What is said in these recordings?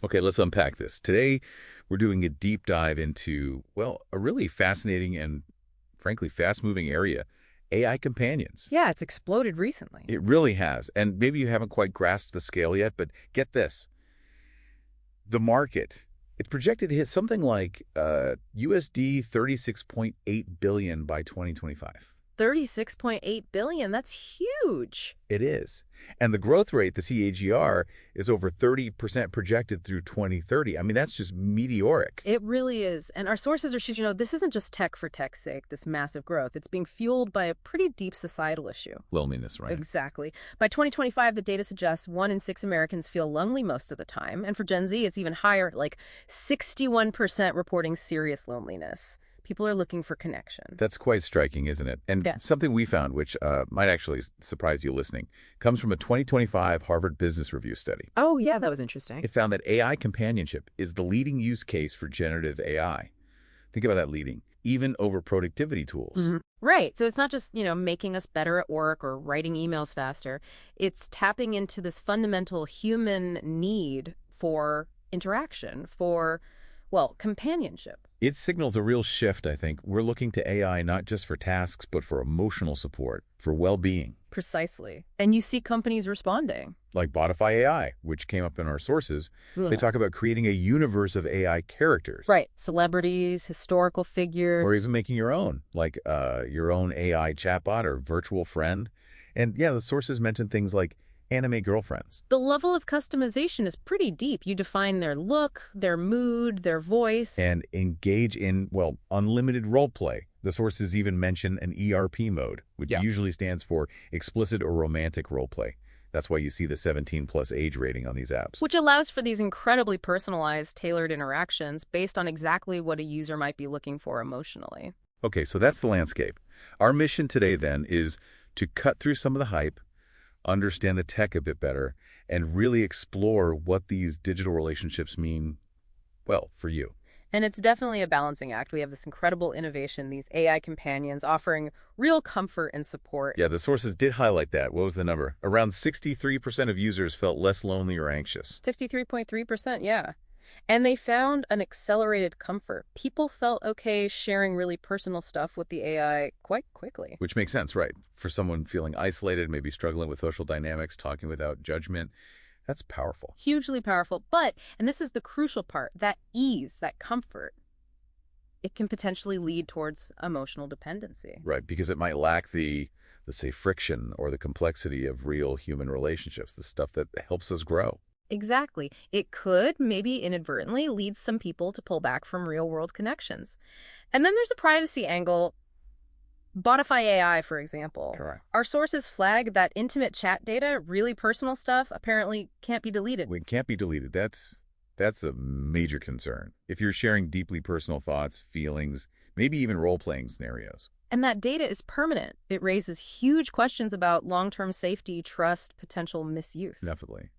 Okay, let's unpack this. Today, we're doing a deep dive into, well, a really fascinating and, frankly, fast-moving area, AI companions. Yeah, it's exploded recently. It really has. And maybe you haven't quite grasped the scale yet, but get this. The market, it's projected to hit something like USD 36.8 billion by 2025. 36.8 billion, that's huge. It is. And the growth rate, the CAGR, is over 30% projected through 2030. I mean, that's just meteoric. It really is. And our sources are showing, this isn't just tech for tech's sake, this massive growth. It's being fueled by a pretty deep societal issue. Loneliness, right? Exactly. By 2025, the data suggests 1 in 6 Americans feel lonely most of the time. And for Gen Z, it's even higher, like 61% reporting serious loneliness. People are looking for connection. That's quite striking, isn't it? And Yeah. something we found, which might actually surprise you listening, comes from a 2025 Harvard Business Review study. Oh, yeah, that was interesting. It found that AI companionship is the leading use case for generative AI. Think about that leading, even over productivity tools. Right. So it's not just, making us better at work or writing emails faster. It's tapping into this fundamental human need for interaction, for, companionship. It signals a real shift, I think. We're looking to AI not just for tasks, but for emotional support, for well-being. Precisely. And you see companies responding. Like Botify AI, which came up in our sources. They talk about creating a universe of AI characters. Right. Celebrities, historical figures. Or even making your own, like your own AI chatbot or virtual friend. And yeah, the sources mention things like anime girlfriends. The level of customization is pretty deep. You define their look, their mood, their voice. And engage in, unlimited role play. The sources even mention an ERP mode, which usually stands for explicit or romantic role play. That's why you see the 17+ age rating on these apps. Which allows for these incredibly personalized, tailored interactions based on exactly what a user might be looking for emotionally. Okay, so that's the landscape. Our mission today, then, is to cut through some of the hype, understand the tech a bit better, and really explore what these digital relationships mean, for you. And it's definitely a balancing act. We have this incredible innovation, these AI companions offering real comfort and support. Yeah, the sources did highlight that. What was the number? Around 63% of users felt less lonely or anxious. 63.3%, yeah. And they found an accelerated comfort. People felt okay sharing really personal stuff with the AI quite quickly. Which makes sense, right? For someone feeling isolated, maybe struggling with social dynamics, talking without judgment, that's powerful. Hugely powerful. But, and this is the crucial part, that ease, that comfort, it can potentially lead towards emotional dependency. Right, because it might lack let's say, friction or the complexity of real human relationships, the stuff that helps us grow. Exactly. It could, maybe inadvertently, lead some people to pull back from real-world connections. And then there's a privacy angle. Botify AI, for example. Correct. Our sources flag that intimate chat data, really personal stuff, apparently can't be deleted. It can't be deleted. That's a major concern. If you're sharing deeply personal thoughts, feelings, maybe even role-playing scenarios. And that data is permanent. It raises huge questions about long-term safety, trust, potential misuse. Definitely.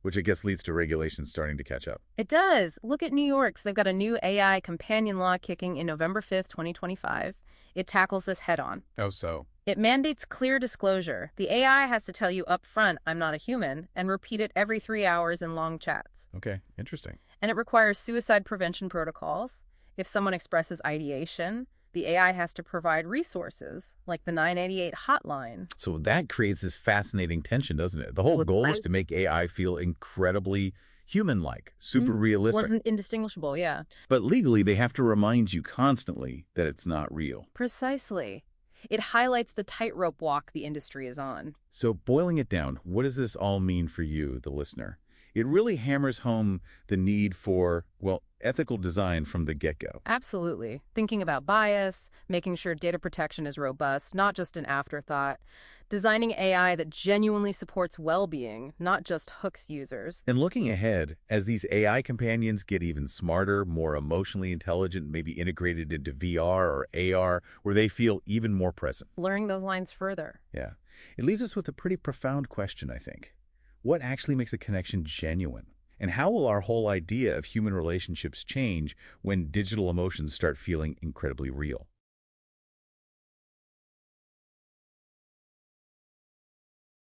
Which I guess leads to regulations starting to catch up. It does. Look at New York. They've got a new AI companion law kicking in November 5th, 2025. It tackles this head-on. Oh, so? It mandates clear disclosure. The AI has to tell you up front, I'm not a human, and repeat it every 3 hours in long chats. Okay, interesting. And it requires suicide prevention protocols. If someone expresses ideation, the AI has to provide resources, like the 988 hotline. So that creates this fascinating tension, doesn't it? The whole goal is to make AI feel incredibly human-like, super realistic. Wasn't indistinguishable, yeah. But legally, they have to remind you constantly that it's not real. Precisely. It highlights the tightrope walk the industry is on. So boiling it down, what does this all mean for you, the listener? It really hammers home the need for, ethical design from the get-go. Absolutely. Thinking about bias, making sure data protection is robust, not just an afterthought. Designing AI that genuinely supports well-being, not just hooks users. And looking ahead, as these AI companions get even smarter, more emotionally intelligent, maybe integrated into VR or AR, where they feel even more present. Blurring those lines further. Yeah. It leaves us with a pretty profound question, I think. What actually makes a connection genuine? And how will our whole idea of human relationships change when digital emotions start feeling incredibly real?